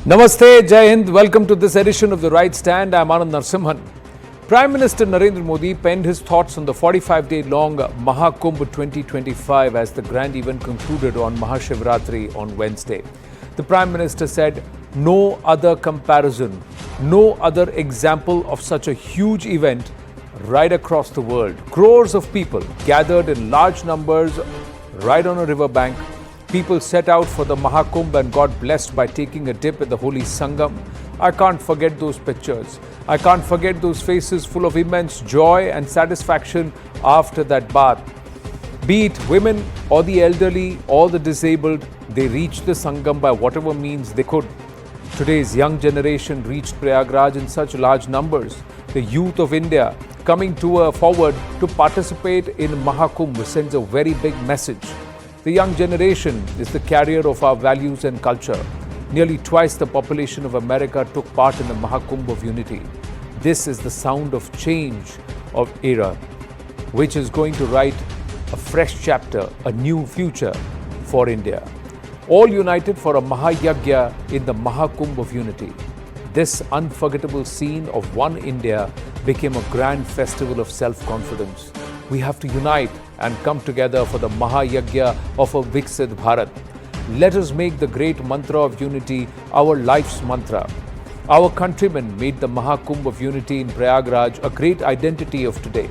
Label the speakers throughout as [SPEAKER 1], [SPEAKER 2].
[SPEAKER 1] Namaste, Jai Hind. Welcome to this edition of The Right Stand. I'm Anand Narsimhan. Prime Minister Narendra Modi penned his thoughts on the 45-day-long Mahakumbh 2025 as the grand event concluded on Mahashivratri on Wednesday. The Prime Minister said, no other comparison, no other example of such a huge event right across the world. Crores of people gathered in large numbers right on a riverbank. People set out for the Mahakumbh and got blessed by taking a dip at the holy Sangam. I can't forget those pictures. I can't forget those faces full of immense joy and satisfaction after that bath. Be it women or the elderly or the disabled, they reached the Sangam by whatever means they could. Today's young generation reached Prayagraj in such large numbers. The youth of India coming forward to participate in Mahakumbh sends a very big message. The young generation is the carrier of our values and culture. Nearly twice the population of America took part in the Mahakumbh of Unity. This is the sound of change of era, which is going to write a fresh chapter, a new future for India. All united for a Mahayagya in the Mahakumbh of Unity. This unforgettable scene of one India became a grand festival of self-confidence. We have to unite and come together for the Mahayagya of a Viksit Bharat. Let us make the great mantra of unity our life's mantra. Our countrymen made the Mahakumbh of Unity in Prayagraj a great identity of today.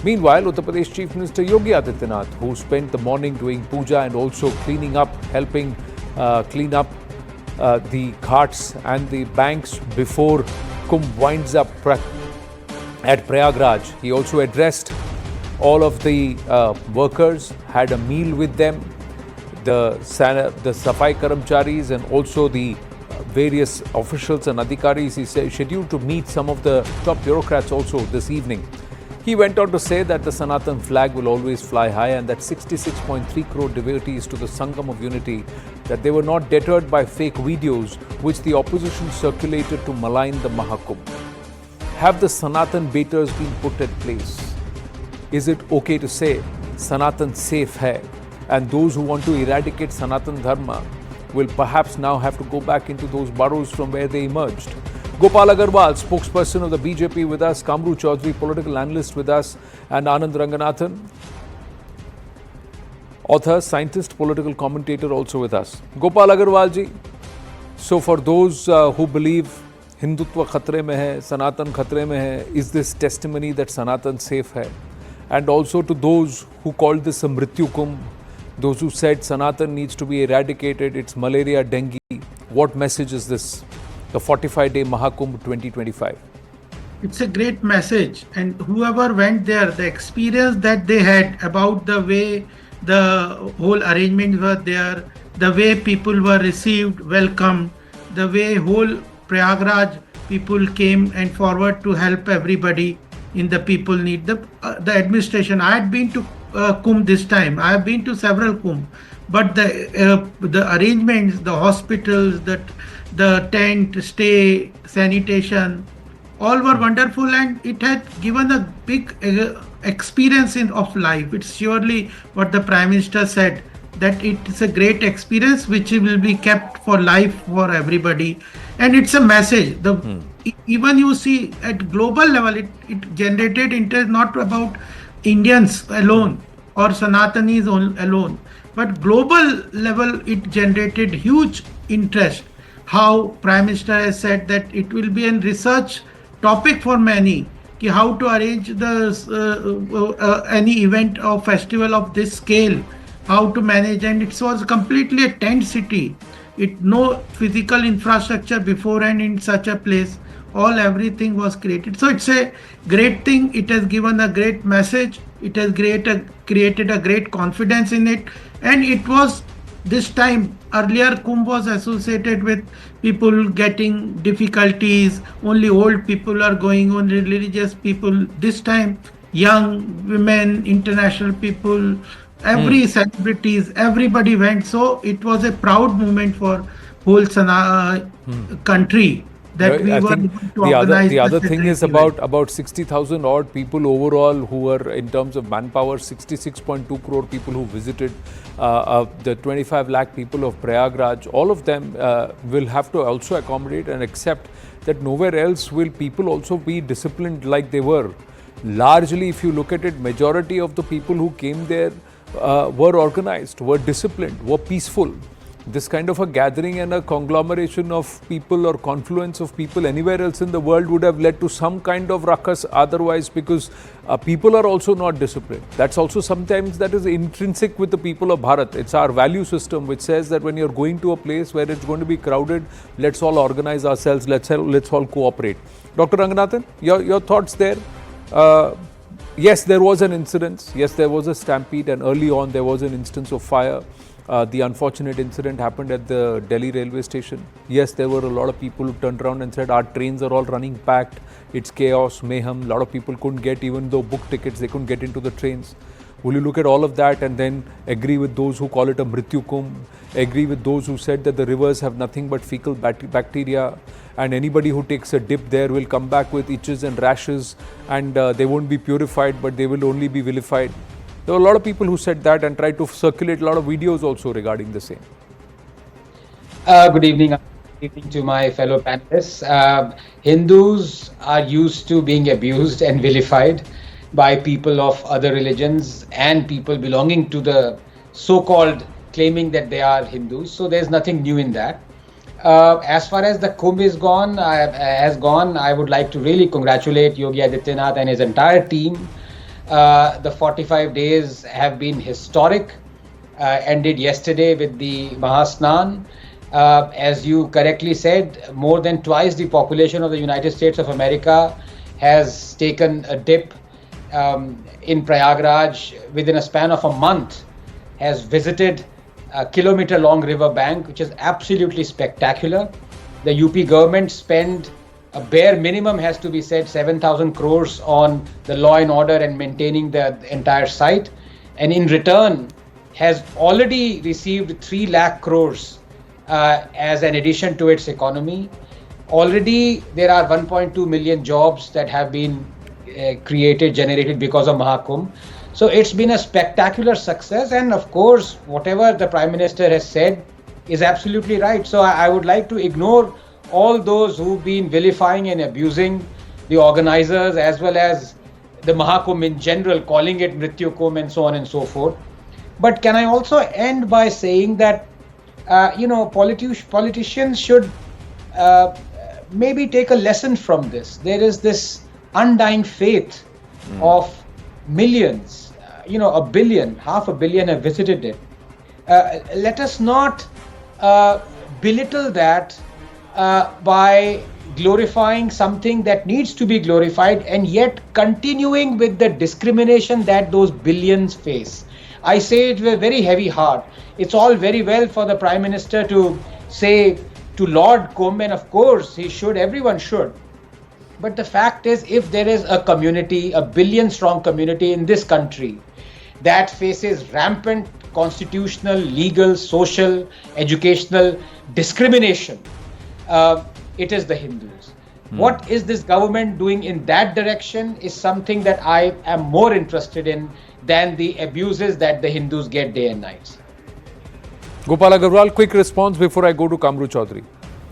[SPEAKER 1] Meanwhile, Uttar Pradesh Chief Minister Yogi Adityanath, who spent the morning doing puja and also helping clean up the ghats and the banks before Kumbh winds up at Prayagraj. He also addressed all of the workers, had a meal with them, the Safai Karamcharis and also the various officials and adhikaris. He said scheduled to meet some of the top bureaucrats also this evening. He went on to say that the Sanatan flag will always fly high and that 66.3 crore devotees to the Sangam of Unity, that they were not deterred by fake videos which the opposition circulated to malign the Mahakumbh. Have the Sanatan baiters been put at place? Is it okay to say Sanatan safe hai? And those who want to eradicate Sanatan Dharma will perhaps now have to go back into those burrows from where they emerged. Gopal Agarwal, spokesperson of the BJP with us, Kamru Chaudhary, political analyst with us, and Anand Ranganathan, author, scientist, political commentator also with us. Gopal Agarwal ji, so for those who believe Hindutva khatre mein hai, Sanatan khatre mein hai, is this testimony that Sanatan safe hai? And also to those who called this a Mrityu Kumbh, those who said Sanatan needs to be eradicated, it's malaria, dengue, what message is this? The 45-day Mahakumbh 2025.
[SPEAKER 2] It's a great message, and whoever went there, the experience that they had about the way the whole arrangements were there, the way people were received, welcomed, the way whole Prayagraj people came and forward to help everybody in the people need. The administration, I had been to Kumbh this time, I have been to several Kumbh, but the arrangements, the hospitals, the tent, stay, sanitation, all were wonderful, and it had given a big experience of life. It's surely what the Prime Minister said, that it is a great experience which will be kept for life for everybody. And it's a message. Even you see at global level, it generated interest not about Indians alone or Sanatanis alone, but global level it generated huge interest. How Prime Minister has said that it will be a research topic for many, how to arrange any event or festival of this scale, how to manage, and it was completely a tent city. No physical infrastructure beforehand in such a place. Everything was created. So it's a great thing. It has given a great message. It has created a great confidence in it. And it was this time, earlier Kumbh was associated with people getting difficulties. Only old people are going, only religious people. This time, young women, international people, every celebrities, everybody went. So it was a proud moment for whole country. that
[SPEAKER 1] Right,
[SPEAKER 2] we
[SPEAKER 1] I
[SPEAKER 2] were
[SPEAKER 1] think
[SPEAKER 2] able to organize
[SPEAKER 1] the other
[SPEAKER 2] such a
[SPEAKER 1] thing
[SPEAKER 2] great
[SPEAKER 1] is
[SPEAKER 2] event.
[SPEAKER 1] about 60,000 odd people overall who were in terms of manpower, 66.2 crore people who visited, the 25 lakh people of Prayagraj. All of them will have to also accommodate and accept that nowhere else will people also be disciplined like they were. Largely, if you look at it, majority of the people who came there were organized, were disciplined, were peaceful. This kind of a gathering and a conglomeration of people or confluence of people anywhere else in the world would have led to some kind of ruckus otherwise, because people are also not disciplined. That's also sometimes that is intrinsic with the people of Bharat. It's our value system which says that when you're going to a place where it's going to be crowded, let's all organize ourselves, let's all cooperate. Dr. Ranganathan, your thoughts there? Yes, there was an incident. Yes, there was a stampede, and early on there was an instance of fire. The unfortunate incident happened at the Delhi railway station. Yes, there were a lot of people who turned around and said, our trains are all running packed. It's chaos, mayhem. A lot of people couldn't get, even though booked tickets, they couldn't get into the trains. Will you look at all of that and then agree with those who call it a Mrityu Kumbh, agree with those who said that the rivers have nothing but fecal bacteria, and anybody who takes a dip there will come back with itches and rashes, and they won't be purified but they will only be vilified? There were a lot of people who said that and tried to circulate a lot of videos also regarding the same.
[SPEAKER 3] Good evening. Good evening to my fellow panelists. Hindus are used to being abused and vilified by people of other religions and people belonging to the so-called claiming that they are Hindus. So there's nothing new in that. As far as the Kumbh has gone, I would like to really congratulate Yogi Adityanath and his entire team. The 45 days have been historic. Ended yesterday with the Mahasnan. As you correctly said, more than twice the population of the United States of America has taken a dip in Prayagraj within a span of a month, has visited a kilometer-long river bank, which is absolutely spectacular. The UP government spent a bare minimum, has to be said, 7,000 crores on the law and order and maintaining the entire site, and in return has already received 3 lakh crores as an addition to its economy. Already there are 1.2 million jobs that have been generated because of Mahakumbh. So it's been a spectacular success, and of course whatever the Prime Minister has said is absolutely right. So I would like to ignore all those who've been vilifying and abusing the organizers as well as the Mahakumbh in general, calling it Mrityu Kumbh and so on and so forth. But can I also end by saying that politicians should maybe take a lesson from this. There is this undying faith of millions, a billion, half a billion have visited it. Let us not belittle that by glorifying something that needs to be glorified and yet continuing with the discrimination that those billions face. I say it with a very heavy heart. It's all very well for the Prime Minister to say to Lord Kumbh, and of course he should, everyone should. But the fact is, if there is a community, a billion-strong community in this country that faces rampant constitutional, legal, social, educational discrimination, it is the Hindus. What is this government doing in that direction is something that I am more interested in than the abuses that the Hindus get day and night.
[SPEAKER 1] Gopal Agarwal, quick response before I go to Kamru Chaudhary.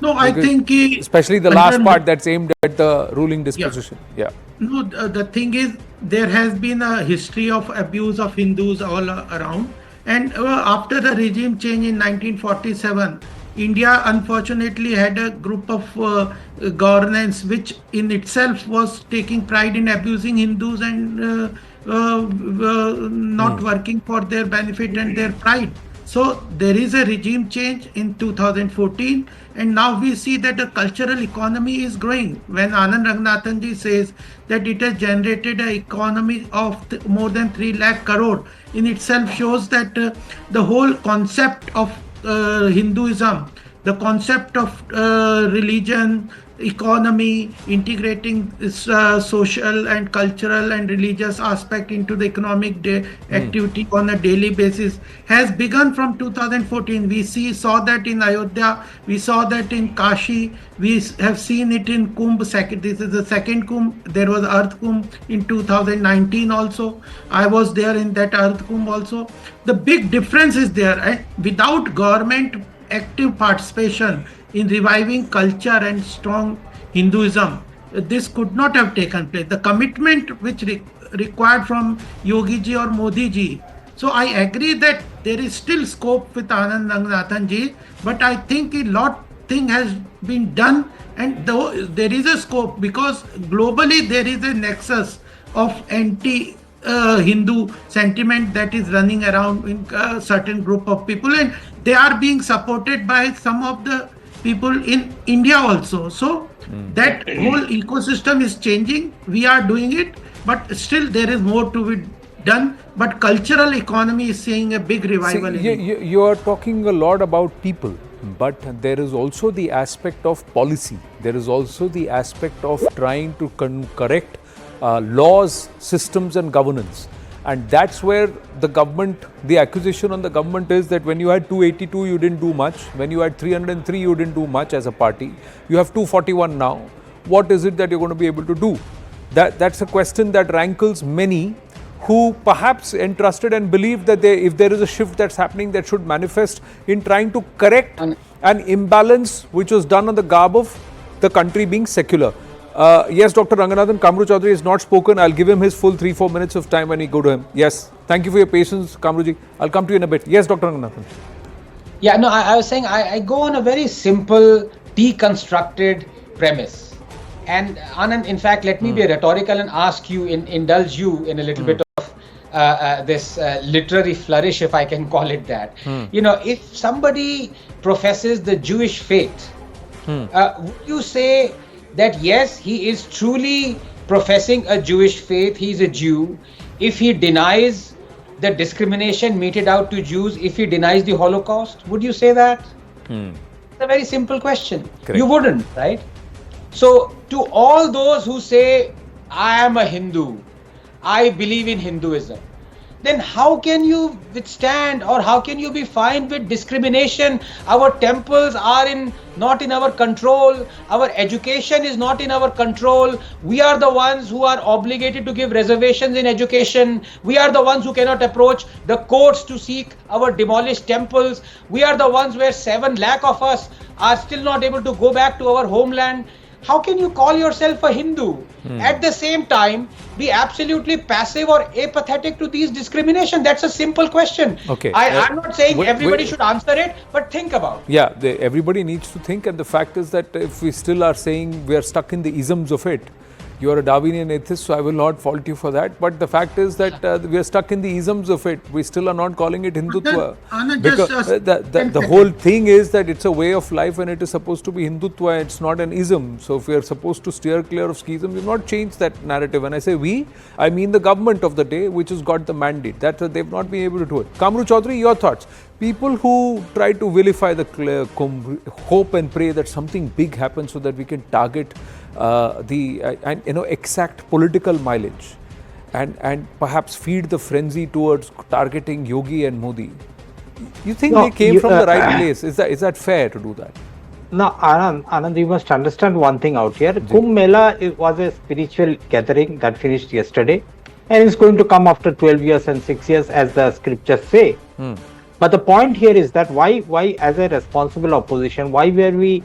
[SPEAKER 2] No, I think
[SPEAKER 1] especially the last part that's aimed at the ruling disposition. Yeah.
[SPEAKER 2] No, the thing is, there has been a history of abuse of Hindus all around. And after the regime change in 1947, India unfortunately had a group of governance which in itself was taking pride in abusing Hindus and not working for their benefit and their pride. So there is a regime change in 2014, and now we see that the cultural economy is growing. When Anand Ranganathan ji says that it has generated an economy of more than 3 lakh crore, in itself shows that the whole concept of Hinduism the concept of religion, economy, integrating social and cultural and religious aspect into the economic activity on a daily basis has begun from 2014. We saw that in Ayodhya, we saw that in Kashi, we have seen it in Kumbh. This is the second Kumbh. There was Earth Kumbh in 2019 also. I was there in that Earth Kumbh also. The big difference is there, and without government active participation in reviving culture and strong Hinduism, this could not have taken place. The commitment which required from Yogi ji or Modi ji. So I agree that there is still scope with Anand Ranganathan ji, but I think a lot thing has been done, and though there is a scope because globally there is a nexus of anti Hindu sentiment that is running around in a certain group of people, and they are being supported by some of the people in India also. So that whole ecosystem is changing. We are doing it, but still there is more to be done. But cultural economy is seeing a big revival.
[SPEAKER 1] See, you are talking a lot about people, but there is also the aspect of policy. There is also the aspect of trying to correct laws, systems and governance. And that's where the government, the accusation on the government is that when you had 282, you didn't do much. When you had 303, you didn't do much as a party. You have 241 now. What is it that you're going to be able to do? That's a question that rankles many who perhaps entrusted and believe that if there is a shift that's happening, that should manifest in trying to correct an imbalance which was done on the garb of the country being secular. Yes, Dr. Ranganathan, Kamru Chaudhary has not spoken. I'll give him his full 3-4 minutes of time when we go to him. Yes, thank you for your patience, Kamruji. I'll come to you in a bit. Yes, Dr. Ranganathan.
[SPEAKER 3] Yeah, no, I was saying I go on a very simple, deconstructed premise. And Anand, in fact, let me be rhetorical and ask you, indulge you in a little bit of this literary flourish, if I can call it that. You know, if somebody professes the Jewish faith, would you say that yes, he is truly professing a Jewish faith, he's a Jew, if he denies the discrimination meted out to Jews, if he denies the Holocaust? Would you say that? It's a very simple question.
[SPEAKER 1] Correct.
[SPEAKER 3] You wouldn't, right? So to all those who say, I am a Hindu, I believe in Hinduism, then how can you withstand or how can you be fine with discrimination? Our temples are not in our control. Our education is not in our control. We are the ones who are obligated to give reservations in education. We are the ones who cannot approach the courts to seek our demolished temples. We are the ones where 7 lakh of us are still not able to go back to our homeland. How can you call yourself a Hindu? At the same time, be absolutely passive or apathetic to these discrimination? That's a simple question.
[SPEAKER 1] Okay.
[SPEAKER 3] I'm not saying everybody should answer it, but think about it.
[SPEAKER 1] Yeah, everybody needs to think, and the fact is that if we still are saying we are stuck in the isms of it, you are a Darwinian atheist, so I will not fault you for that. But the fact is that we are stuck in the isms of it. We still are not calling it Hindutva. Because the whole thing is that it's a way of life and it is supposed to be Hindutva. It's not an ism. So if we are supposed to steer clear of schism, we've not changed that narrative. When I say we, I mean the government of the day, which has got the mandate. That they've not been able to do it. Kamru Chaudhary, your thoughts? People who try to vilify the Kumbh, hope and pray that something big happens so that we can target exact political mileage and perhaps feed the frenzy towards targeting Yogi and Modi. You think they came from the right place? Is that fair to do that?
[SPEAKER 4] No, Anand, you must understand one thing out here. Kumbh Mela was a spiritual gathering that finished yesterday and is going to come after 12 years and 6 years as the scriptures say. But the point here is that why as a responsible opposition, why were we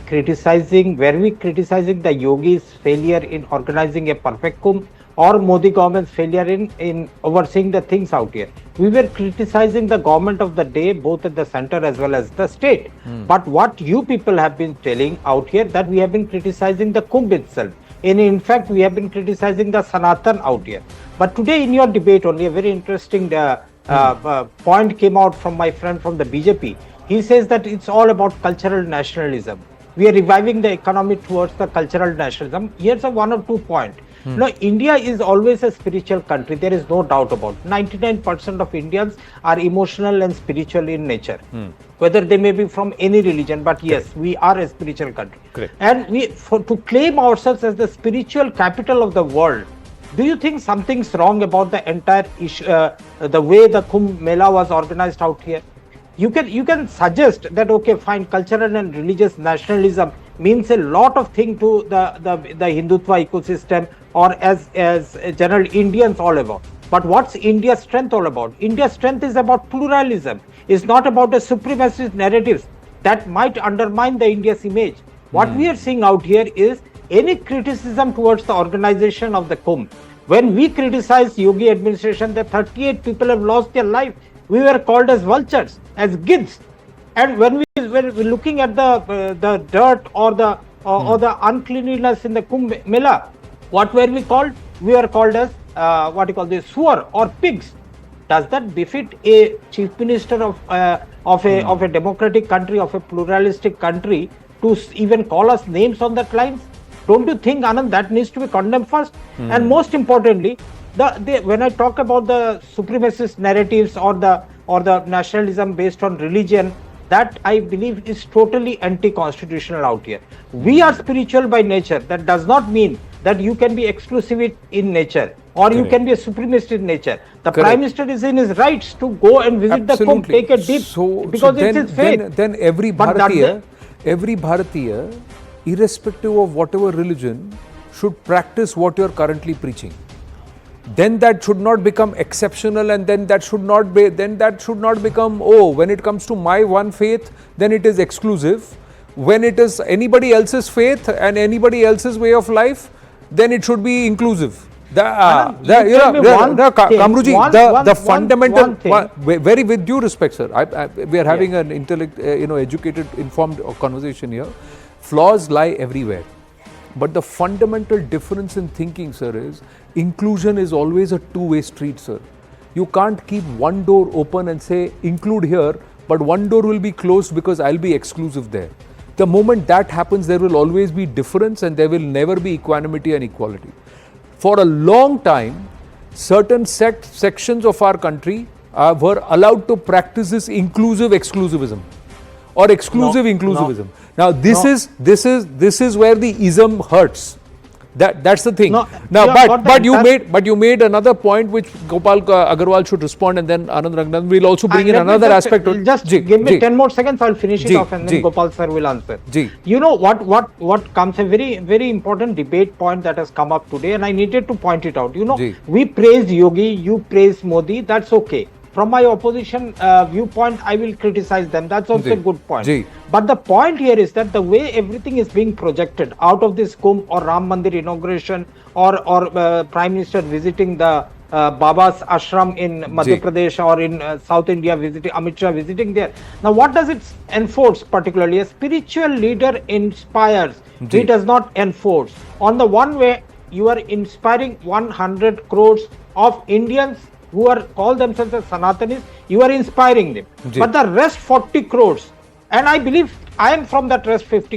[SPEAKER 4] criticizing the Yogi's failure in organizing a perfect Kumbh or Modi government's failure in overseeing the things out here? We were criticizing the government of the day, both at the center as well as the state. But what you people have been telling out here, that we have been criticizing the Kumbh itself. And in fact, we have been criticizing the Sanatan out here. But today in your debate, only a very interesting point came out from my friend from the BJP. He says that it's all about cultural nationalism. We are reviving the economy towards the cultural nationalism. Here's a 1 or 2 point. No, India is always a spiritual country. There is no doubt about it. 99% of Indians are emotional and spiritual in nature. Whether they may be from any religion, but yes, we are a spiritual country.
[SPEAKER 1] Correct.
[SPEAKER 4] And to claim ourselves as the spiritual capital of the world, do you think something's wrong about the entire issue, the way the Kumbh Mela was organized out here? You can suggest that, okay, fine, cultural and religious nationalism means a lot of things to the Hindutva ecosystem, or as general Indians all about. But what's India's strength all about? India's strength is about pluralism. It's not about the supremacist narratives that might undermine the India's image. What we are seeing out here is any criticism towards the organization of the Kumbh. When we criticize Yogi administration that 38 people have lost their life, we were called as vultures, as gids. And when we're looking at the dirt or the uncleanliness in the Kumbh Mela, what were we called? We were called as swor or pigs. Does that befit a chief minister of a democratic country, of a pluralistic country, to even call us names on that lines? Don't you think, Anand, that needs to be condemned first? And most importantly, when I talk about the supremacist narratives or the nationalism based on religion, that I believe is totally anti-constitutional out here. We are spiritual by nature. That does not mean that you can be exclusive in nature, or you can be a supremacist in nature. The Prime Minister is in his rights to go and visit the Kumbh, take a dip, because it's his faith.
[SPEAKER 1] Then every Bharatiya, irrespective of whatever religion, should practice what you are currently preaching. Then that should not become exceptional, and then that should not become, oh, when it comes to my one faith, then it is exclusive. When it is anybody else's faith and anybody else's way of life, then it should be inclusive. Kamruji, the fundamental, very with due respect, sir, we are having an educated, informed conversation here. Flaws lie everywhere. But the fundamental difference in thinking, sir, is inclusion is always a two-way street, sir. You can't keep one door open and say include here, but one door will be closed because I'll be exclusive there. The moment that happens, there will always be difference and there will never be equanimity and equality. For a long time, certain sections of our country were allowed to practice this inclusive exclusivism or exclusive inclusivism. Now this is where the ism hurts. That's the thing. But you made another point which Gopal Agarwal should respond, and then Anand Ranganathan will also bring in another aspect.
[SPEAKER 4] Just give me 10 more seconds. I'll finish it off, and then Gopal sir will answer. You know what comes, a very very important debate point that has come up today, and I needed to point it out. You know, we praise Yogi, you praise Modi. That's okay. From my opposition viewpoint, I will criticize them. That's also a good point. But the point here is that the way everything is being projected out of this Kumbh or Ram Mandir inauguration or Prime Minister visiting the Baba's ashram in Madhya Pradesh or in South India, visiting Amit Shah, visiting there. Now, what does it enforce particularly? A spiritual leader inspires. He does not enforce. On the one way, you are inspiring 100 crores of Indians who are called themselves as Sanatanis, you are inspiring them. But the rest 40 crores, and I believe I am from that rest 40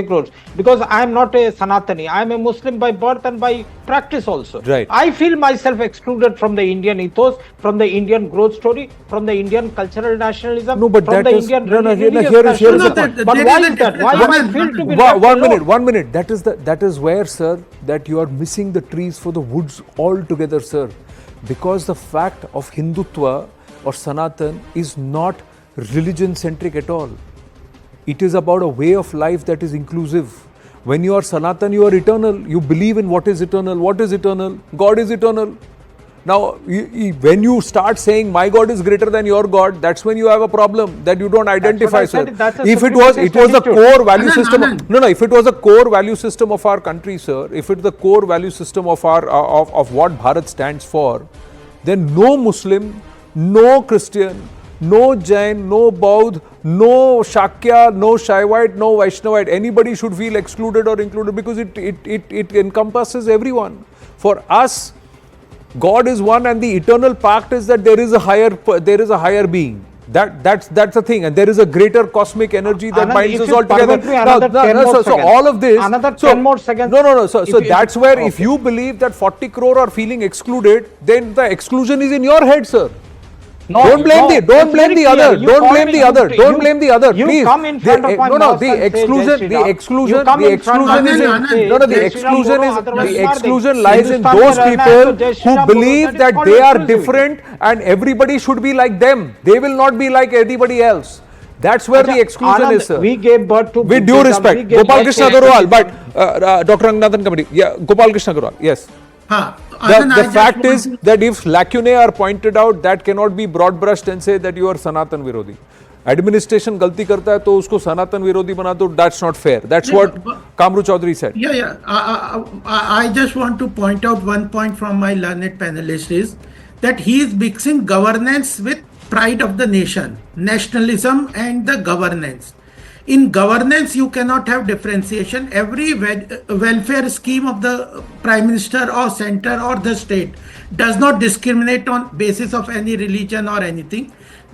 [SPEAKER 4] crores, because I am not a Sanatani. I am a Muslim by birth and by practice also.
[SPEAKER 1] Right.
[SPEAKER 4] I feel myself excluded from the Indian ethos, from the Indian growth story, from the Indian cultural nationalism,
[SPEAKER 1] no, but
[SPEAKER 4] from
[SPEAKER 1] that
[SPEAKER 4] the
[SPEAKER 1] is,
[SPEAKER 4] Indian
[SPEAKER 1] here is
[SPEAKER 4] the point. But why is that? Why am I feel to be left alone?
[SPEAKER 1] One minute. That is where, sir, that you are missing the trees for the woods altogether, sir. Because the fact of Hindutva or Sanatan is not religion-centric at all. It is about a way of life that is inclusive. When you are Sanatan, you are eternal. You believe in what is eternal. What is eternal? God is eternal. Now, when you start saying my God is greater than your God, that's when you have a problem that you don't identify, sir. If it was a core value system, if it was a core value system of our country, sir, if it's the core value system of our of what Bharat stands for, then no Muslim, no Christian, no Jain, no Baudh, no Shakya, no Shaivite, no Vaishnavite, anybody should feel excluded or included, because it encompasses everyone. For us, God is one, and the eternal pact is that there is a higher being. That's the thing, and there is a greater cosmic energy that
[SPEAKER 4] Anand,
[SPEAKER 1] binds
[SPEAKER 4] if
[SPEAKER 1] us
[SPEAKER 4] you
[SPEAKER 1] all together.
[SPEAKER 4] permit me another 10 more
[SPEAKER 1] So
[SPEAKER 4] seconds.
[SPEAKER 1] all of this,
[SPEAKER 4] Another
[SPEAKER 1] so,
[SPEAKER 4] 10 more seconds.
[SPEAKER 1] No. So
[SPEAKER 4] If you-
[SPEAKER 1] that's where if
[SPEAKER 4] okay.
[SPEAKER 1] you believe that 40 crore are feeling excluded, then the exclusion is in your head, sir.
[SPEAKER 4] No,
[SPEAKER 1] Don't blame
[SPEAKER 4] no,
[SPEAKER 1] the don't
[SPEAKER 4] it's
[SPEAKER 1] blame
[SPEAKER 4] very
[SPEAKER 1] the
[SPEAKER 4] clear.
[SPEAKER 1] other.
[SPEAKER 4] You
[SPEAKER 1] Don't
[SPEAKER 4] call
[SPEAKER 1] blame
[SPEAKER 4] me,
[SPEAKER 1] the
[SPEAKER 4] you-
[SPEAKER 1] other. Don't
[SPEAKER 4] you-
[SPEAKER 1] blame the other.
[SPEAKER 4] you
[SPEAKER 1] Please.
[SPEAKER 4] come in front of my
[SPEAKER 1] No,
[SPEAKER 4] mosque
[SPEAKER 1] the
[SPEAKER 4] and say,
[SPEAKER 1] exclusion.
[SPEAKER 4] "Jai
[SPEAKER 1] The
[SPEAKER 4] Shri Ram."
[SPEAKER 1] exclusion.
[SPEAKER 4] You come
[SPEAKER 1] The
[SPEAKER 4] in front of
[SPEAKER 1] exclusion
[SPEAKER 4] me
[SPEAKER 1] is
[SPEAKER 2] Anand,
[SPEAKER 1] in.
[SPEAKER 2] Anand,
[SPEAKER 1] No, the
[SPEAKER 2] Jai Shri Ram
[SPEAKER 1] exclusion
[SPEAKER 4] bolo,
[SPEAKER 1] is
[SPEAKER 4] otherwise
[SPEAKER 1] the
[SPEAKER 4] mar
[SPEAKER 1] exclusion
[SPEAKER 4] denge.
[SPEAKER 1] lies in
[SPEAKER 4] Hindustan
[SPEAKER 1] those
[SPEAKER 4] mein rehna hai
[SPEAKER 1] people
[SPEAKER 4] to Jai Shri
[SPEAKER 1] who
[SPEAKER 4] Ram bolo.
[SPEAKER 1] believe
[SPEAKER 4] That is
[SPEAKER 1] that
[SPEAKER 4] called
[SPEAKER 1] they are
[SPEAKER 4] inclusivity.
[SPEAKER 1] different and everybody should be like them. They will not be like anybody else. That's where the exclusion
[SPEAKER 4] Anand,
[SPEAKER 1] is, sir.
[SPEAKER 4] we gave birth to
[SPEAKER 1] With due
[SPEAKER 4] Buddhism, we
[SPEAKER 1] respect,
[SPEAKER 4] gave
[SPEAKER 1] Gopal
[SPEAKER 4] birth
[SPEAKER 1] Krishna
[SPEAKER 4] to
[SPEAKER 1] Agarwal, but
[SPEAKER 4] Buddhism.
[SPEAKER 1] Dr. Ranganathan Committee, yeah, Gopal Krishna Agarwal, yes.
[SPEAKER 2] Huh. Anand, I
[SPEAKER 1] The
[SPEAKER 2] just
[SPEAKER 1] fact
[SPEAKER 2] want
[SPEAKER 1] is
[SPEAKER 2] to-
[SPEAKER 1] that if lacunae are pointed out, that cannot be broad brushed and say that you are Sanatan Virodi. Administration गलती करता है तो उसको सनातन विरोधी बना दो. That's not fair. That's
[SPEAKER 2] Yeah,
[SPEAKER 1] what
[SPEAKER 2] but-
[SPEAKER 1] Kamru Chaudhary said.
[SPEAKER 2] Yeah. I just want to point out one point from my learned panelist is that he is mixing governance with pride of the nation, nationalism and the governance. In governance, you cannot have differentiation. Every welfare scheme of the prime minister or center or the state does not discriminate on basis of any religion or anything.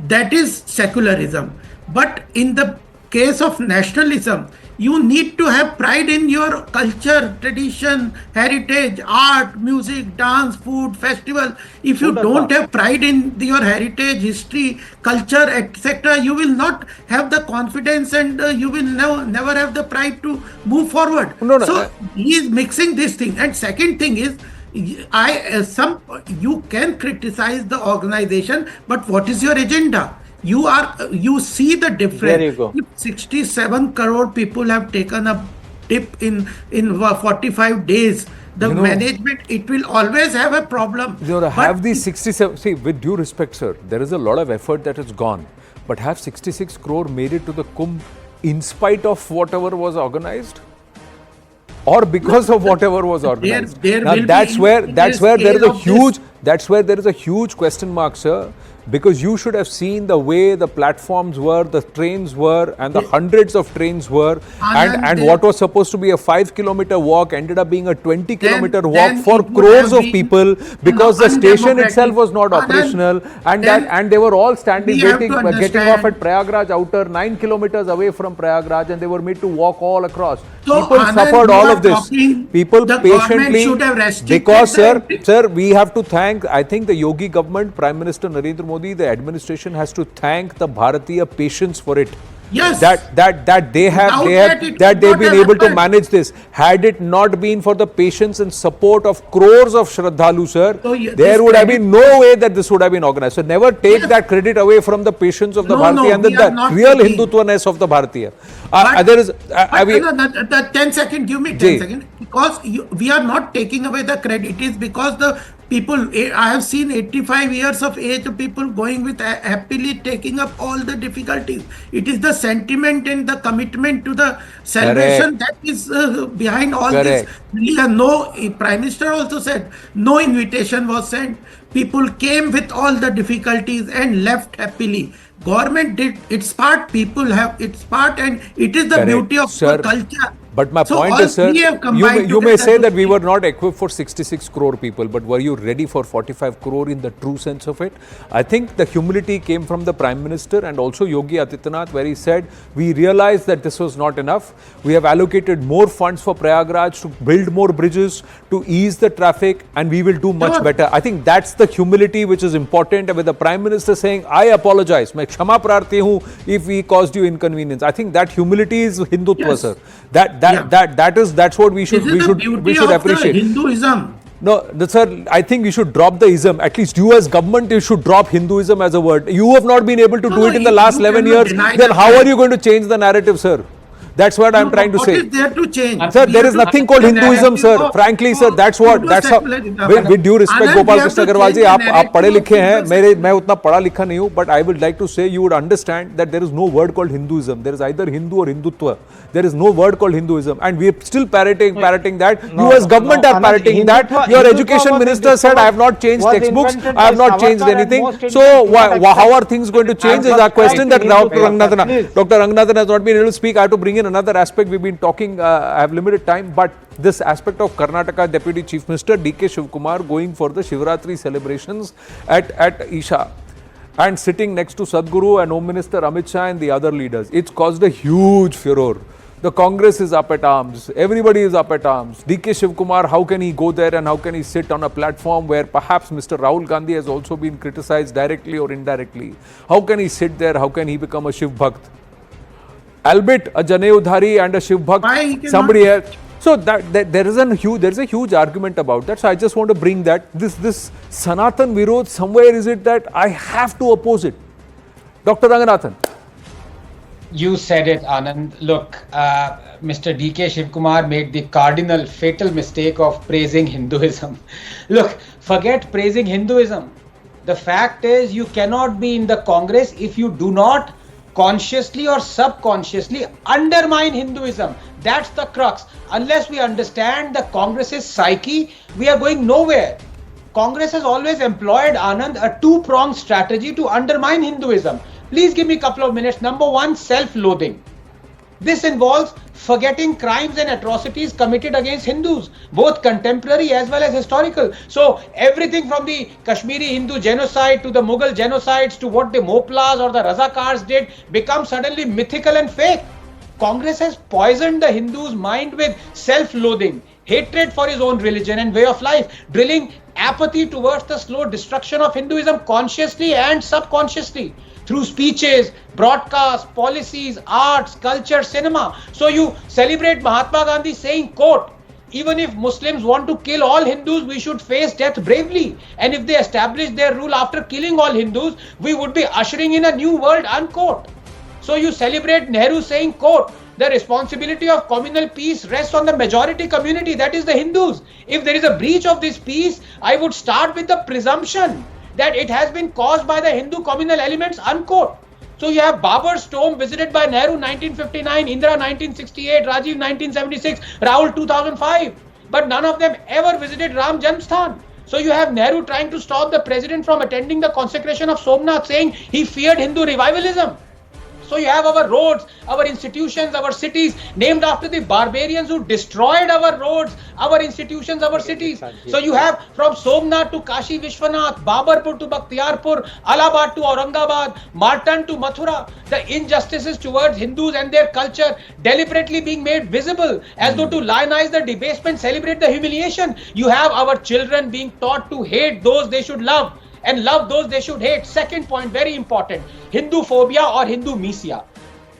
[SPEAKER 2] That is secularism. But in the case of nationalism, you need to have pride in your culture, tradition, heritage, art, music, dance, food, festival. If you don't have pride in your heritage, history, culture, etc., you will not have the confidence and you will never have the pride to move forward.
[SPEAKER 1] No,
[SPEAKER 2] So he is mixing this thing. And second thing is, you can criticize the organization, but what is your agenda? You see the difference.
[SPEAKER 4] There you go.
[SPEAKER 2] If 67 crore people have taken a dip in 45 days, the management, it will always have a problem.
[SPEAKER 1] You know,
[SPEAKER 2] But
[SPEAKER 1] have these 67, see, with due respect, sir, there is a lot of effort that has gone. But have 66 crore made it to the Kumbh in spite of whatever was organized? Or because of whatever was organized?
[SPEAKER 2] there
[SPEAKER 1] Now,
[SPEAKER 2] will be
[SPEAKER 1] that's where there is
[SPEAKER 2] scale
[SPEAKER 1] a
[SPEAKER 2] of
[SPEAKER 1] huge,
[SPEAKER 2] this.
[SPEAKER 1] that's where there is a huge question mark, sir. Because you should have seen the way the platforms were, the trains were, and the hundreds of trains were, and what was supposed to be a 5-kilometer walk ended up being a 20-kilometer walk
[SPEAKER 2] then
[SPEAKER 1] for
[SPEAKER 2] it would
[SPEAKER 1] crores
[SPEAKER 2] have
[SPEAKER 1] of
[SPEAKER 2] been
[SPEAKER 1] people because the station
[SPEAKER 2] undemocratic.
[SPEAKER 1] itself was not
[SPEAKER 2] Anand,
[SPEAKER 1] operational,
[SPEAKER 2] then
[SPEAKER 1] and they were all standing
[SPEAKER 2] we have
[SPEAKER 1] waiting,
[SPEAKER 2] to
[SPEAKER 1] getting
[SPEAKER 2] understand-
[SPEAKER 1] off at Prayagraj outer 9 kilometers away from Prayagraj, and they were made to walk all across.
[SPEAKER 2] So,
[SPEAKER 1] People
[SPEAKER 2] Anand,
[SPEAKER 1] suffered
[SPEAKER 2] you
[SPEAKER 1] all
[SPEAKER 2] are
[SPEAKER 1] of this.
[SPEAKER 2] talking
[SPEAKER 1] People
[SPEAKER 2] the government
[SPEAKER 1] patiently,
[SPEAKER 2] should have restricted
[SPEAKER 1] because
[SPEAKER 2] the-
[SPEAKER 1] sir, we have to thank, I think the Yogi government, Prime Minister Narendra Modi, the administration has to thank the Bharatiya patience for it.
[SPEAKER 2] Yes.
[SPEAKER 1] That they have
[SPEAKER 2] Without that, it
[SPEAKER 1] that
[SPEAKER 2] would
[SPEAKER 1] they've
[SPEAKER 2] not
[SPEAKER 1] been
[SPEAKER 2] have
[SPEAKER 1] able to
[SPEAKER 2] happened.
[SPEAKER 1] manage this. Had it not been for the patience and support of crores of Shraddhalu, sir,
[SPEAKER 2] So, yeah,
[SPEAKER 1] there
[SPEAKER 2] this
[SPEAKER 1] would have
[SPEAKER 2] credit-
[SPEAKER 1] been no way that this would have been organized. So never take
[SPEAKER 2] Yes.
[SPEAKER 1] that credit away from the patience of the
[SPEAKER 2] No,
[SPEAKER 1] Bharatiya and
[SPEAKER 2] we are
[SPEAKER 1] the
[SPEAKER 2] not
[SPEAKER 1] real
[SPEAKER 2] taking-
[SPEAKER 1] Hindutvaness of the Bharatiya.
[SPEAKER 2] But-
[SPEAKER 1] There is,
[SPEAKER 2] But the 10 second, give me 10
[SPEAKER 1] Ji.
[SPEAKER 2] seconds. Because we are not taking away the credit. It is because the people, I have seen 85 years of age of people going with happily taking up all the difficulties. It is the sentiment and the commitment to the salvation that is behind all
[SPEAKER 1] Correct.
[SPEAKER 2] this. Prime Minister also said no invitation was sent. People came with all the difficulties and left happily. Government did its part, people have its part, and it is the
[SPEAKER 1] Correct.
[SPEAKER 2] beauty of
[SPEAKER 1] Sir,
[SPEAKER 2] the culture.
[SPEAKER 1] But my
[SPEAKER 2] So
[SPEAKER 1] point
[SPEAKER 2] all
[SPEAKER 1] is, sir,
[SPEAKER 2] three have
[SPEAKER 1] you
[SPEAKER 2] combined
[SPEAKER 1] may
[SPEAKER 2] together
[SPEAKER 1] say
[SPEAKER 2] to
[SPEAKER 1] that we
[SPEAKER 2] speak.
[SPEAKER 1] were not equipped for 66 crore people, but were you ready for 45 crore in the true sense of it? I think the humility came from the Prime Minister and also Yogi Adityanath, where he said, we realized that this was not enough. We have allocated more funds for Prayagraj to build more bridges, to ease the traffic, and we will do much
[SPEAKER 2] Sure.
[SPEAKER 1] better. I think that's the humility which is important, with the Prime Minister saying, I apologize, मैं क्षमा प्रार्थी हूँ if we caused you inconvenience. I think that humility is Hindutva,
[SPEAKER 2] Yes.
[SPEAKER 1] sir. That's what we should
[SPEAKER 2] This is the beauty of
[SPEAKER 1] appreciate.
[SPEAKER 2] the Hinduism.
[SPEAKER 1] No, sir, I think you should drop the ism. At least you as government, you should drop Hinduism as a word. You have not been able to do it in the last 11
[SPEAKER 2] cannot
[SPEAKER 1] years.
[SPEAKER 2] deny
[SPEAKER 1] Then
[SPEAKER 2] that
[SPEAKER 1] how
[SPEAKER 2] fact.
[SPEAKER 1] are you going to change the narrative, sir? That's what I'm trying to
[SPEAKER 2] What
[SPEAKER 1] say.
[SPEAKER 2] is there to change?
[SPEAKER 1] Sir,
[SPEAKER 2] We
[SPEAKER 1] there
[SPEAKER 2] have
[SPEAKER 1] is
[SPEAKER 2] to
[SPEAKER 1] nothing
[SPEAKER 2] change
[SPEAKER 1] called
[SPEAKER 2] the
[SPEAKER 1] Hinduism,
[SPEAKER 2] narrative
[SPEAKER 1] sir.
[SPEAKER 2] of-
[SPEAKER 1] Frankly, sir,
[SPEAKER 2] of
[SPEAKER 1] that's what. That's how.
[SPEAKER 2] Hindu-secularism.
[SPEAKER 1] With due respect,
[SPEAKER 2] Anand,
[SPEAKER 1] Gopal
[SPEAKER 2] we have
[SPEAKER 1] Krishna
[SPEAKER 2] to
[SPEAKER 1] Agarwal
[SPEAKER 2] change
[SPEAKER 1] ji,
[SPEAKER 2] the
[SPEAKER 1] आप
[SPEAKER 2] narrative
[SPEAKER 1] पढ़े
[SPEAKER 2] of
[SPEAKER 1] लिखे हैं.
[SPEAKER 2] Hindu-secularism.
[SPEAKER 1] मैं उतना पढ़ा लिखा नहीं हूँ, but I would like to say you would understand that there is no word called Hinduism. There is either Hindu or Hindutva. There is no word called Hinduism, and we are still parroting that.
[SPEAKER 4] No,
[SPEAKER 1] You as government
[SPEAKER 4] no,
[SPEAKER 1] are
[SPEAKER 4] Anand,
[SPEAKER 1] parroting that.
[SPEAKER 4] Hindutva-
[SPEAKER 1] Your
[SPEAKER 4] Hindutva
[SPEAKER 1] education
[SPEAKER 4] was
[SPEAKER 1] minister said, I have not changed
[SPEAKER 4] was
[SPEAKER 1] textbooks.
[SPEAKER 4] invented
[SPEAKER 1] I have
[SPEAKER 4] by
[SPEAKER 1] not changed
[SPEAKER 4] Savarkar and
[SPEAKER 1] anything.
[SPEAKER 4] most
[SPEAKER 1] So
[SPEAKER 4] Indians do not
[SPEAKER 1] how are
[SPEAKER 4] accept.
[SPEAKER 1] things going to change
[SPEAKER 4] I'm
[SPEAKER 1] is
[SPEAKER 4] not
[SPEAKER 1] our question that
[SPEAKER 4] trying
[SPEAKER 1] Dr.
[SPEAKER 4] to
[SPEAKER 1] Ranganathan,
[SPEAKER 4] please.
[SPEAKER 1] Dr. Ranganathan has not been able to speak. I have to bring in another aspect. We've been talking, I have limited time, but this aspect of Karnataka Deputy Chief Minister D.K. Shivkumar going for the Shivratri celebrations at Isha. and sitting next to Sadhguru and Home Minister Amit Shah and the other leaders. It's caused a huge furor. The Congress is up at arms. Everybody is up at arms. DK Shivkumar, how can he go there and how can he sit on a platform where perhaps Mr. Rahul Gandhi has also been criticized directly or indirectly? How can he sit there? How can he become a Shiv Bhakt? Albeit a Janeudhari and a Shiv
[SPEAKER 2] Why he
[SPEAKER 1] Bhakt,
[SPEAKER 2] cannot-
[SPEAKER 1] somebody else. So that there is a huge argument about that. So I just want to bring that this Sanatan Virod, somewhere is it that I have to oppose it. Dr. Ranganathan.
[SPEAKER 3] You said it, Anand. Look, Mr. DK Shivkumar made the cardinal fatal mistake of praising Hinduism. Look, forget praising Hinduism. The fact is, you cannot be in the Congress if you do not consciously or subconsciously undermine Hinduism. That's the crux. Unless we understand the Congress's psyche, we are going nowhere. Congress has always employed, Anand, a two-pronged strategy to undermine Hinduism. Please give me a couple of minutes. Number one, self-loathing. This involves forgetting crimes and atrocities committed against Hindus, both contemporary as well as historical. So everything from the Kashmiri Hindu genocide to the Mughal genocides to what the Moplas or the Razakars did becomes suddenly mythical and fake. Congress has poisoned the Hindu's mind with self-loathing, hatred for his own religion and way of life, drilling apathy towards the slow destruction of Hinduism consciously and subconsciously through speeches, broadcasts, policies, arts, culture, cinema. So you celebrate Mahatma Gandhi saying, quote, even if Muslims want to kill all Hindus, we should face death bravely. And if they establish their rule after killing all Hindus, we would be ushering in a new world, unquote. So you celebrate Nehru saying, quote, the responsibility of communal peace rests on the majority community, that is the Hindus. If there is a breach of this peace, I would start with the presumption that it has been caused by the Hindu communal elements, unquote. So you have Babur's tomb visited by Nehru 1959, Indira 1968, Rajiv 1976, Rahul 2005. But none of them ever visited Ram Janmasthan. So you have Nehru trying to stop the president from attending the consecration of Somnath, saying he feared Hindu revivalism. So you have our roads, our institutions, our cities named after the barbarians who destroyed our roads, our institutions, our cities. So you have from Somnath to Kashi Vishwanath, Babarpur to Bakhtiyarpur, Allahabad to Aurangabad, Martan to Mathura, the injustices towards Hindus and their culture deliberately being made visible as though to lionize the debasement, celebrate the humiliation. You have our children being taught to hate those they should love and love those they should hate. Second point, very important, Hindu phobia or Hindu misia.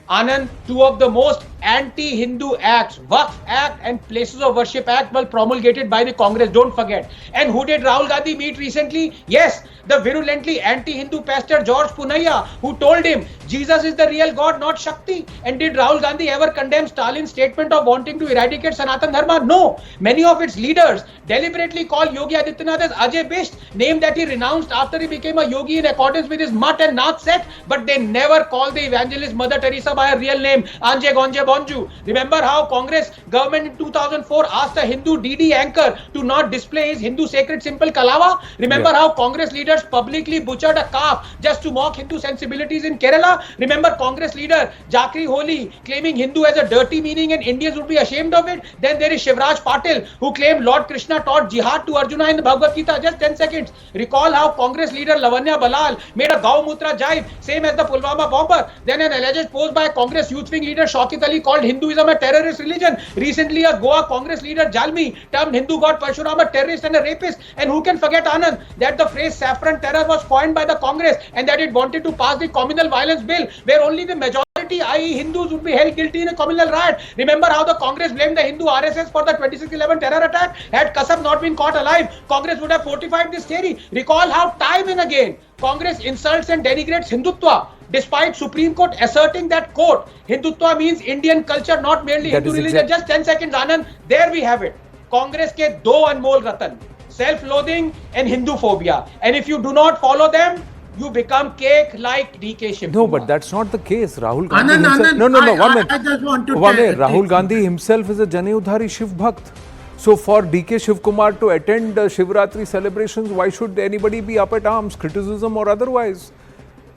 [SPEAKER 3] Anand, two of the most anti-Hindu acts, Waqf Act and Places of Worship Act, were promulgated by the Congress, don't forget. And who did Rahul Gandhi meet recently? Yes, the virulently anti-Hindu pastor George Punaiya, who told him Jesus is the real God, not Shakti. And did Rahul Gandhi ever condemn Stalin's statement of wanting to eradicate Sanatan Dharma? No. Many of its leaders deliberately called Yogi Adityanath as Ajay Bisht, name that he renounced after he became a yogi in accordance with his Mat and Nath sect, but they never called the evangelist Mother Teresa by her real name, Anje Gonje Bonju. Remember how Congress government in 2004 asked a Hindu DD anchor to not display his Hindu sacred symbol Kalava? Remember how Congress leaders publicly butchered a calf just to mock Hindu sensibilities in Kerala? Remember Congress leader Jakri Holi claiming Hindu has a dirty meaning and Indians would be ashamed of it? Then there is Shivraj Patil who claimed Lord Krishna taught jihad to Arjuna in the Bhagavad Gita. Just 10 seconds. Recall how Congress leader Lavanya Balal made a Gau Mutra jive, same as the Pulwama bomber. Then an alleged post by Congress youth wing leader Shaukat Ali called Hinduism a terrorist religion. Recently a Goa Congress leader Jalmi termed Hindu god Parshuram a terrorist and a rapist. And who can forget, Anand, that the phrase saffron terror was coined by the Congress and that it wanted to pass the communal violence bill where only the majority, i.e. Hindus, would be held guilty in a communal riot. Remember how the Congress blamed the Hindu RSS for the 26/11 terror attack? Had Kasab not been caught alive, Congress would have fortified this theory. Recall how time and again Congress insults and denigrates Hindutva, despite Supreme Court asserting that, quote, Hindutva means Indian culture, not merely
[SPEAKER 1] That
[SPEAKER 3] Hindu
[SPEAKER 1] is
[SPEAKER 3] religion. Just 10 seconds, Anand. There we have it. Congress ke do anmol ratan, self-loathing and Hindu phobia. And if you do not follow them, you become cake like DK Shivkumar.
[SPEAKER 1] No, but that's not the case. Rahul Gandhi
[SPEAKER 2] Anand,
[SPEAKER 1] himself...
[SPEAKER 2] Anand,
[SPEAKER 1] No, one minute.
[SPEAKER 2] I just want to
[SPEAKER 1] One
[SPEAKER 2] tell-
[SPEAKER 1] minute. Rahul Gandhi himself is a Janeudhari Shiv Bhakt. So for DK Shivkumar to attend Shivratri celebrations, why should anybody be up at arms, criticism or otherwise?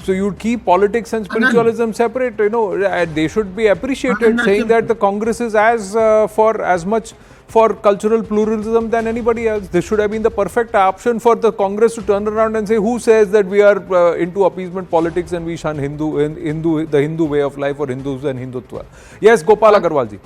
[SPEAKER 1] So you'd keep politics and spiritualism separate, you know, they should be appreciated,
[SPEAKER 2] Anand,
[SPEAKER 1] saying that the Congress is for as much for cultural pluralism than anybody else. This should have been the perfect option for the Congress to turn around and say, who says that we are into appeasement politics and we shun the Hindu way of life or Hindus and Hindutva. Yes, Gopal Agarwal ji.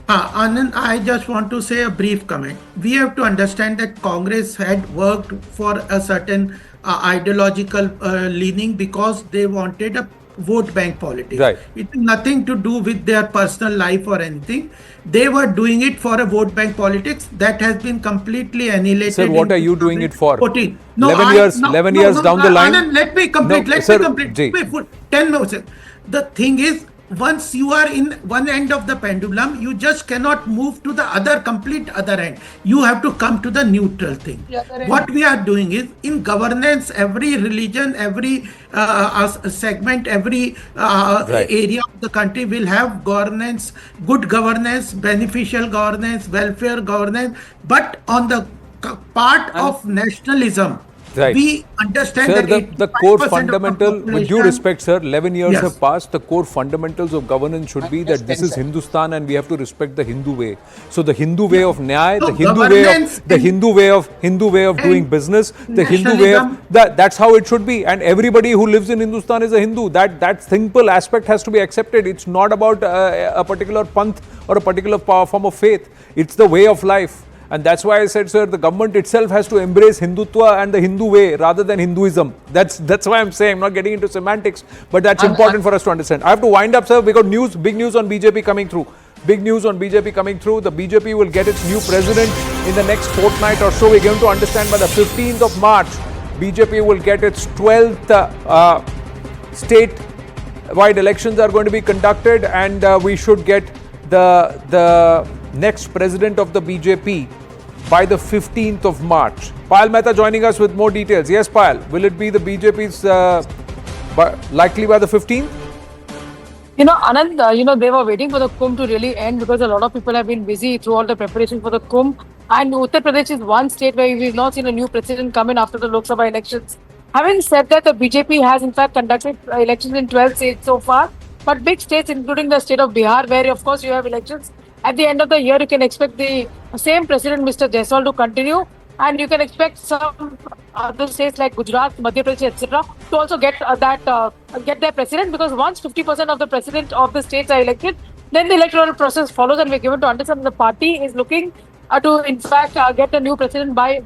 [SPEAKER 2] Anand, I just want to say a brief comment. We have to understand that Congress had worked for a certain ideological leaning because they wanted a vote bank politics.
[SPEAKER 1] Right.
[SPEAKER 2] It has nothing to do with their personal life or anything. They were doing it for a vote bank politics that has been completely annihilated.
[SPEAKER 1] Sir, what are you doing it for?
[SPEAKER 2] 14.
[SPEAKER 1] 11 years down the line.
[SPEAKER 2] Anand, let me complete.
[SPEAKER 1] No,
[SPEAKER 2] let
[SPEAKER 1] sir,
[SPEAKER 2] me complete. Wait, 10 minutes. The thing is, once you are in one end of the pendulum, you just cannot move to the complete other end. You have to come to the neutral thing. What we are doing is, in governance, every religion, every segment, every area of the country will have governance, good governance, beneficial governance, welfare governance. But on the part of nationalism, we understand
[SPEAKER 1] sir,
[SPEAKER 2] that
[SPEAKER 1] the core fundamental, with due respect, sir, 11 years have passed. The core fundamentals of governance should be that this is Hindustan and we have to respect the Hindu way. So the Hindu way of Nyay, the Hindu way of doing business, the Hindu way of that's how it should be. And everybody who lives in Hindustan is a Hindu. That simple aspect has to be accepted. It's not about a particular panth or a particular form of faith. It's the way of life. And that's why I said, sir, the government itself has to embrace Hindutva and the Hindu way rather than Hinduism. That's why I'm saying, I'm not getting into semantics, but that's important for us to understand. I have to wind up, sir. We got news, big news on BJP coming through. Big news on BJP coming through. The BJP will get its new president in the next fortnight or so. We're going to understand by the 15th of March, BJP will get its 12th state-wide elections are going to be conducted, and we should get the next president of the BJP by the 15th of March. Payal Mehta joining us with more details. Yes, Payal, will it be the BJP's likely by the 15th?
[SPEAKER 5] Anand, they were waiting for the Kumbh to really end because a lot of people have been busy through all the preparation for the Kumbh. And Uttar Pradesh is one state where we've not seen a new president come in after the Lok Sabha elections. Having said that, the BJP has in fact conducted elections in 12 states so far. But big states, including the state of Bihar, where of course you have elections. At the end of the year, you can expect the same president, Mr. Jaiswal, to continue, and you can expect some other states like Gujarat, Madhya Pradesh, etc., to also get their president. Because once 50% of the president of the states are elected, then the electoral process follows, and we're given to understand the party is looking to, in fact, get a new president by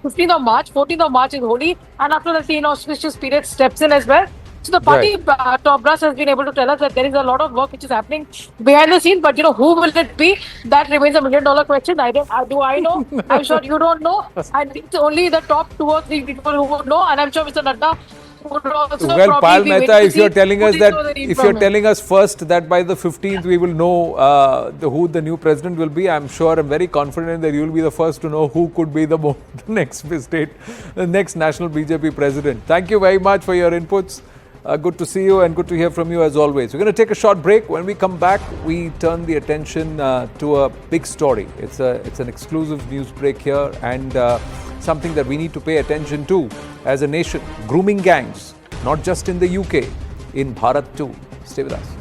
[SPEAKER 5] 15th of March. 14th of March is Holi, and after that, the inauspicious period steps in as well. So the party top brass has been able to tell us that there is a lot of work which is happening behind the scenes, but who will it be? That remains $1 million question. Do I know? I'm sure you don't know. And it's only the top 2 or 3 people who would know, and I'm sure Mr. Nadda would also
[SPEAKER 1] well, Payal Mehta, if you're telling us that, if you're telling us first that by the 15th we will know who the new president will be, I'm very confident that you will be the first to know who could be the next national BJP president. Thank you very much for your inputs. Good to see you and good to hear from you as always. We're going to take a short break. When we come back, we turn the attention to a big story. It's an exclusive news break here, and something that we need to pay attention to as a nation. Grooming gangs, not just in the UK, in Bharat too. Stay with us.